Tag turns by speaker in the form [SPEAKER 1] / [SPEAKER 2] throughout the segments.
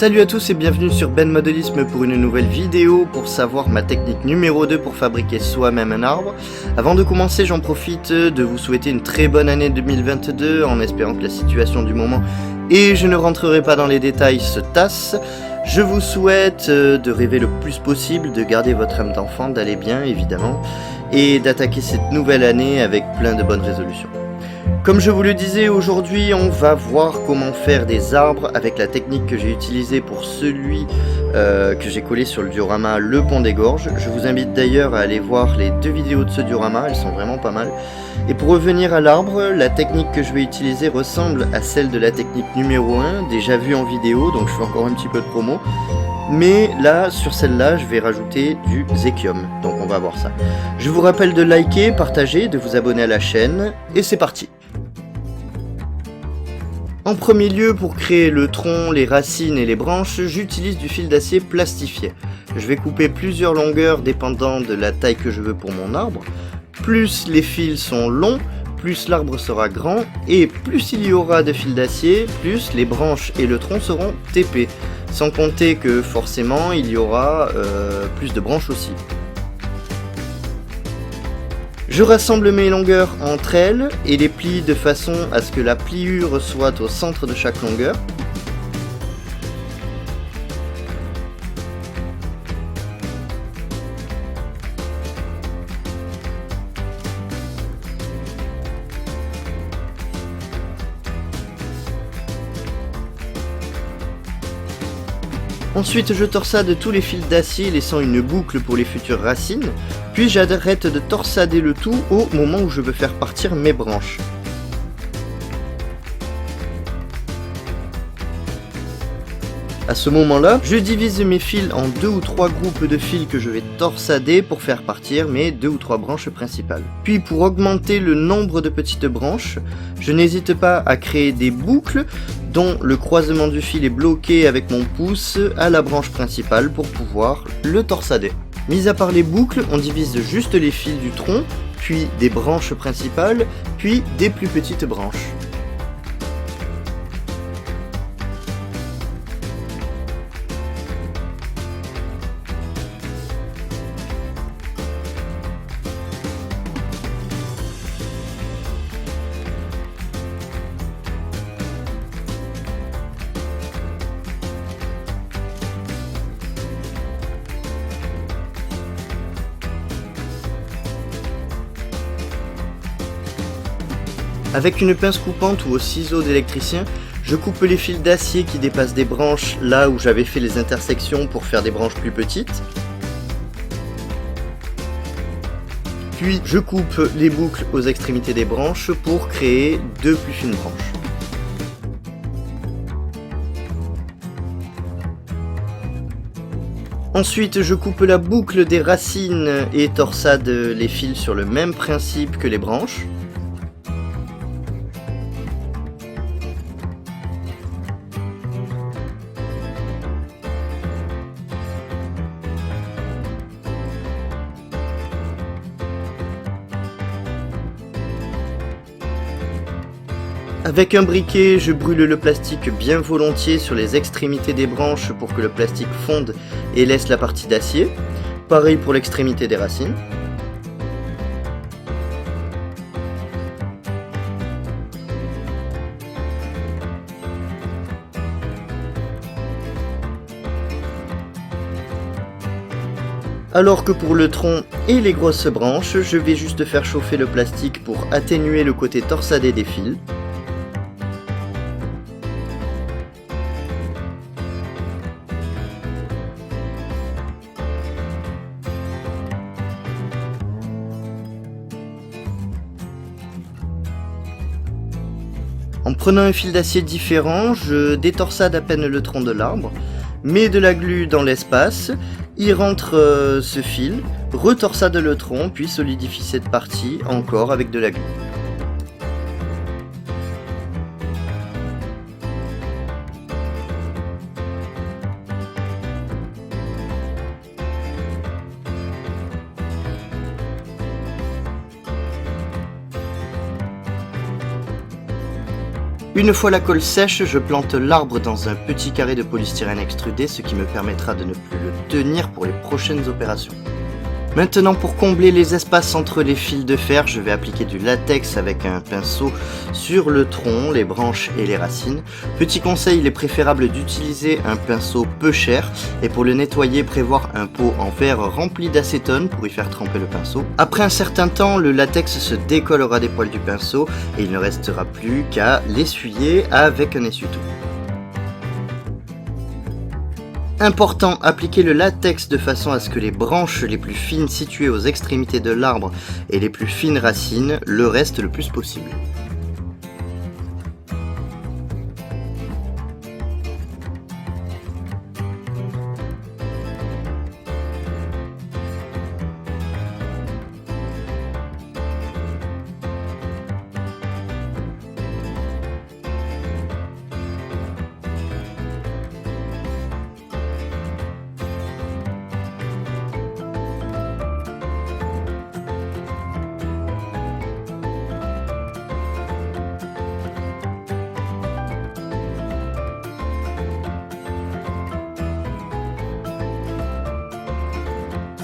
[SPEAKER 1] Salut à tous et bienvenue sur Ben Modelisme pour une nouvelle vidéo pour savoir ma technique numéro 2 pour fabriquer soi-même un arbre. Avant de commencer, j'en profite de vous souhaiter une très bonne année 2022 en espérant que la situation du moment, et je ne rentrerai pas dans les détails, se tasse. Je vous souhaite de rêver le plus possible, de garder votre âme d'enfant, d'aller bien évidemment, et d'attaquer cette nouvelle année avec plein de bonnes résolutions. Comme je vous le disais, aujourd'hui on va voir comment faire des arbres avec la technique que j'ai utilisée pour celui que j'ai collé sur le diorama Le Pont des Gorges. Je vous invite d'ailleurs à aller voir les deux vidéos de ce diorama, elles sont vraiment pas mal. Et pour revenir à l'arbre, la technique que je vais utiliser ressemble à celle de la technique numéro 1, déjà vue en vidéo, donc je fais encore un petit peu de promo. Mais là, sur celle-là, je vais rajouter du zéchium, donc on va voir ça. Je vous rappelle de liker, partager, de vous abonner à la chaîne, et c'est parti. En premier lieu, pour créer le tronc, les racines et les branches, j'utilise du fil d'acier plastifié. Je vais couper plusieurs longueurs dépendant de la taille que je veux pour mon arbre. Plus les fils sont longs, plus l'arbre sera grand, et plus il y aura de fil d'acier, plus les branches et le tronc seront épais. Sans compter que forcément il y aura plus de branches aussi. Je rassemble mes longueurs entre elles et les plie de façon à ce que la pliure soit au centre de chaque longueur. Ensuite, je torsade tous les fils d'acier laissant une boucle pour les futures racines, puis j'arrête de torsader le tout au moment où je veux faire partir mes branches. À ce moment-là, je divise mes fils en 2 ou 3 groupes de fils que je vais torsader pour faire partir mes 2 ou 3 branches principales. Puis pour augmenter le nombre de petites branches, je n'hésite pas à créer des boucles dont le croisement du fil est bloqué avec mon pouce à la branche principale pour pouvoir le torsader. Mis à part les boucles, on divise juste les fils du tronc, puis des branches principales, puis des plus petites branches. Avec une pince coupante ou au ciseau d'électricien, je coupe les fils d'acier qui dépassent des branches là où j'avais fait les intersections pour faire des branches plus petites. Puis je coupe les boucles aux extrémités des branches pour créer 2 plus fines branches. Ensuite, je coupe la boucle des racines et torsade les fils sur le même principe que les branches. Avec un briquet, je brûle le plastique bien volontiers sur les extrémités des branches pour que le plastique fonde et laisse la partie d'acier. Pareil pour l'extrémité des racines. Alors que pour le tronc et les grosses branches, je vais juste faire chauffer le plastique pour atténuer le côté torsadé des fils. En prenant un fil d'acier différent, je détorsade à peine le tronc de l'arbre, mets de la glu dans l'espace, y rentre ce fil, retorsade le tronc, puis solidifie cette partie encore avec de la glu. Une fois la colle sèche, je plante l'arbre dans un petit carré de polystyrène extrudé, ce qui me permettra de ne plus le tenir pour les prochaines opérations. Maintenant, pour combler les espaces entre les fils de fer, je vais appliquer du latex avec un pinceau sur le tronc, les branches et les racines. Petit conseil, il est préférable d'utiliser un pinceau peu cher et pour le nettoyer, prévoir un pot en verre rempli d'acétone pour y faire tremper le pinceau. Après un certain temps, le latex se décollera des poils du pinceau et il ne restera plus qu'à l'essuyer avec un essuie-tout. Important, appliquer le latex de façon à ce que les branches les plus fines situées aux extrémités de l'arbre et les plus fines racines le restent le plus possible.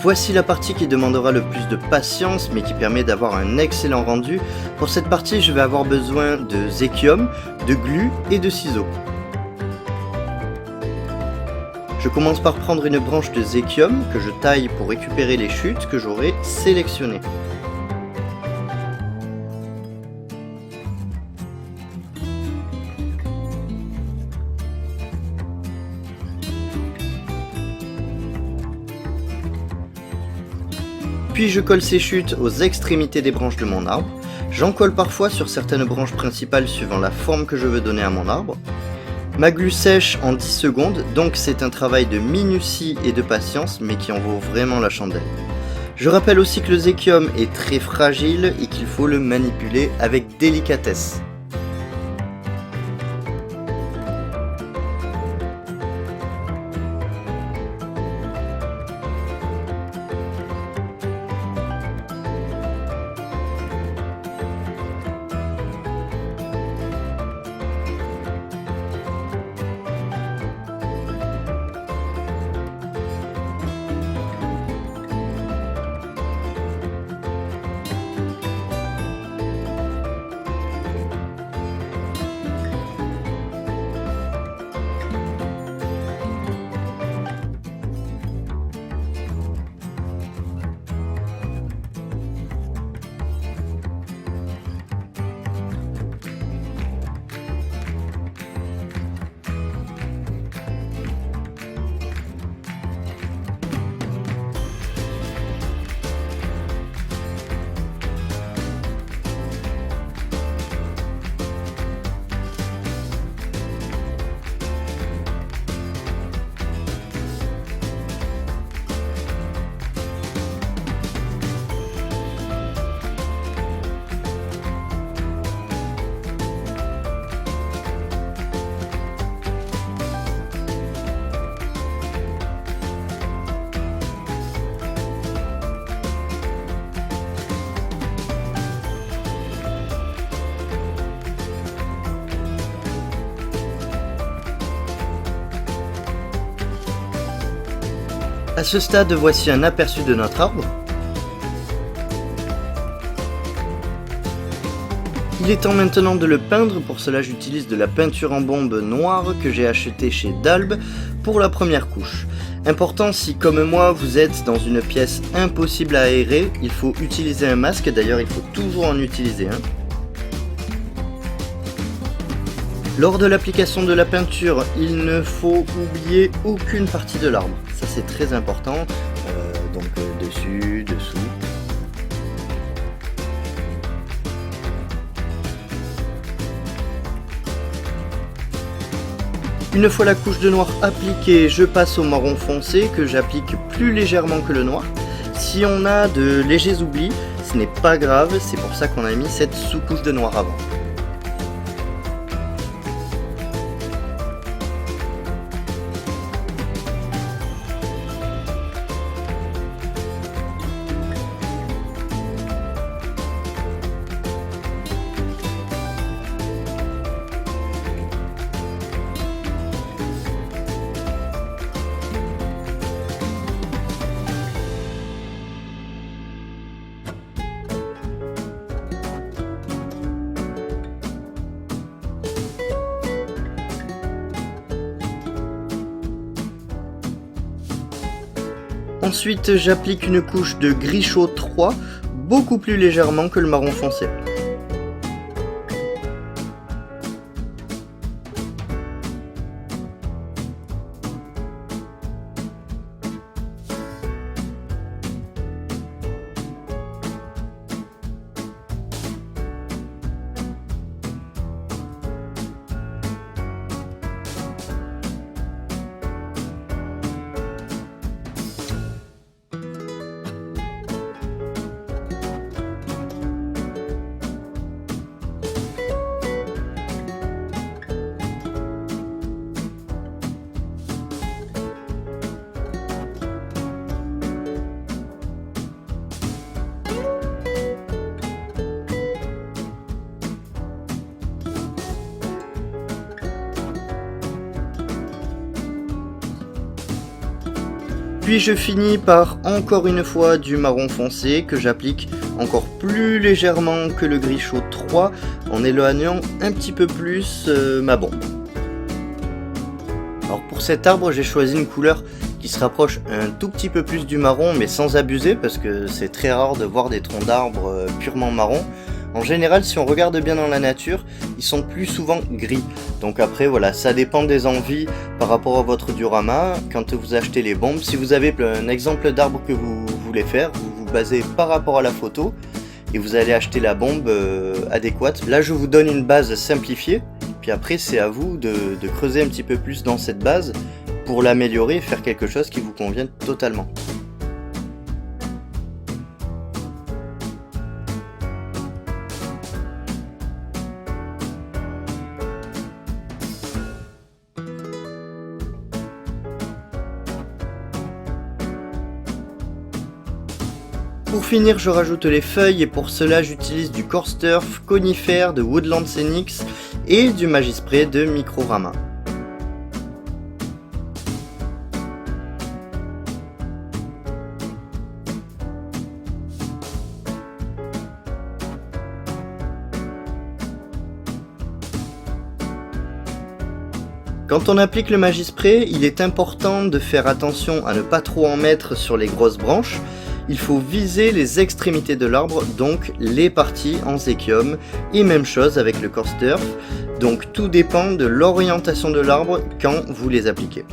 [SPEAKER 1] Voici la partie qui demandera le plus de patience mais qui permet d'avoir un excellent rendu. Pour cette partie, je vais avoir besoin de zéchium, de glu et de ciseaux. Je commence par prendre une branche de zéchium que je taille pour récupérer les chutes que j'aurai sélectionnées. Puis je colle ces chutes aux extrémités des branches de mon arbre. J'en colle parfois sur certaines branches principales suivant la forme que je veux donner à mon arbre. Ma glu sèche en 10 secondes, donc c'est un travail de minutie et de patience, mais qui en vaut vraiment la chandelle. Je rappelle aussi que le zéchium est très fragile et qu'il faut le manipuler avec délicatesse. À ce stade, voici un aperçu de notre arbre. Il est temps maintenant de le peindre, pour cela j'utilise de la peinture en bombe noire que j'ai achetée chez Dalb pour la première couche. Important, si comme moi vous êtes dans une pièce impossible à aérer, il faut utiliser un masque, d'ailleurs il faut toujours en utiliser un. Lors de l'application de la peinture, il ne faut oublier aucune partie de l'arbre, ça c'est très important, donc dessus, dessous. Une fois la couche de noir appliquée, je passe au marron foncé que j'applique plus légèrement que le noir. Si on a de légers oublis, ce n'est pas grave, c'est pour ça qu'on a mis cette sous-couche de noir avant. Ensuite j'applique une couche de gris chaud 3, beaucoup plus légèrement que le marron foncé. Puis je finis par encore une fois du marron foncé que j'applique encore plus légèrement que le gris chaud 3 en éloignant un petit peu plus ma bombe. Alors pour cet arbre j'ai choisi une couleur qui se rapproche un tout petit peu plus du marron mais sans abuser parce que c'est très rare de voir des troncs d'arbres purement marron. En général, si on regarde bien dans la nature, ils sont plus souvent gris. Donc après, voilà, ça dépend des envies par rapport à votre diorama. Quand vous achetez les bombes, si vous avez un exemple d'arbre que vous voulez faire, vous vous basez par rapport à la photo et vous allez acheter la bombe adéquate. Là, je vous donne une base simplifiée. Puis après, c'est à vous de creuser un petit peu plus dans cette base pour l'améliorer et faire quelque chose qui vous convienne totalement. Pour finir, je rajoute les feuilles et pour cela j'utilise du Coarse Turf, Conifère de Woodland Scenics et du Magispray de Microrama. Quand on applique le Magispray, il est important de faire attention à ne pas trop en mettre sur les grosses branches. Il faut viser les extrémités de l'arbre, donc les parties en zéchium, et même chose avec le Coarse Turf, donc tout dépend de l'orientation de l'arbre quand vous les appliquez.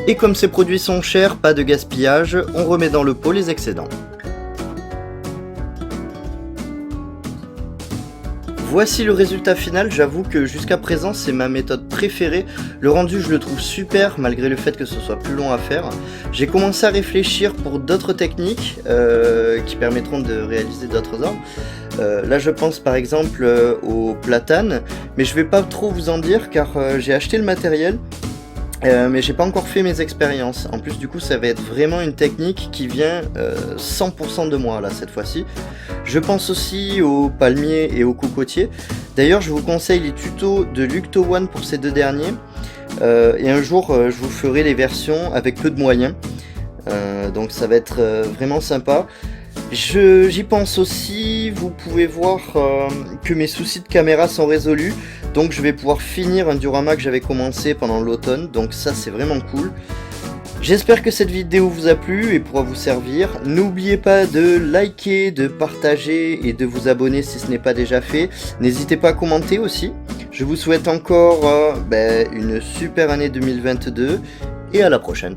[SPEAKER 1] Et comme ces produits sont chers, pas de gaspillage, on remet dans le pot les excédents. Voici le résultat final, j'avoue que jusqu'à présent c'est ma méthode préférée. Le rendu je le trouve super malgré le fait que ce soit plus long à faire. J'ai commencé à réfléchir pour d'autres techniques qui permettront de réaliser d'autres arbres. Là je pense par exemple au platane, mais je vais pas trop vous en dire car j'ai acheté le matériel. Mais j'ai pas encore fait mes expériences. En plus du coup ça va être vraiment une technique qui vient 100% de moi là cette fois-ci. Je pense aussi aux palmiers et aux cocotiers. D'ailleurs je vous conseille les tutos de Lucto One pour ces deux derniers. Et un jour je vous ferai les versions avec peu de moyens. Donc ça va être vraiment sympa. J'y pense aussi, vous pouvez voir que mes soucis de caméra sont résolus. Donc je vais pouvoir finir un diorama que j'avais commencé pendant l'automne, donc ça c'est vraiment cool. J'espère que cette vidéo vous a plu et pourra vous servir. N'oubliez pas de liker, de partager et de vous abonner si ce n'est pas déjà fait. N'hésitez pas à commenter aussi. Je vous souhaite encore une super année 2022 et à la prochaine.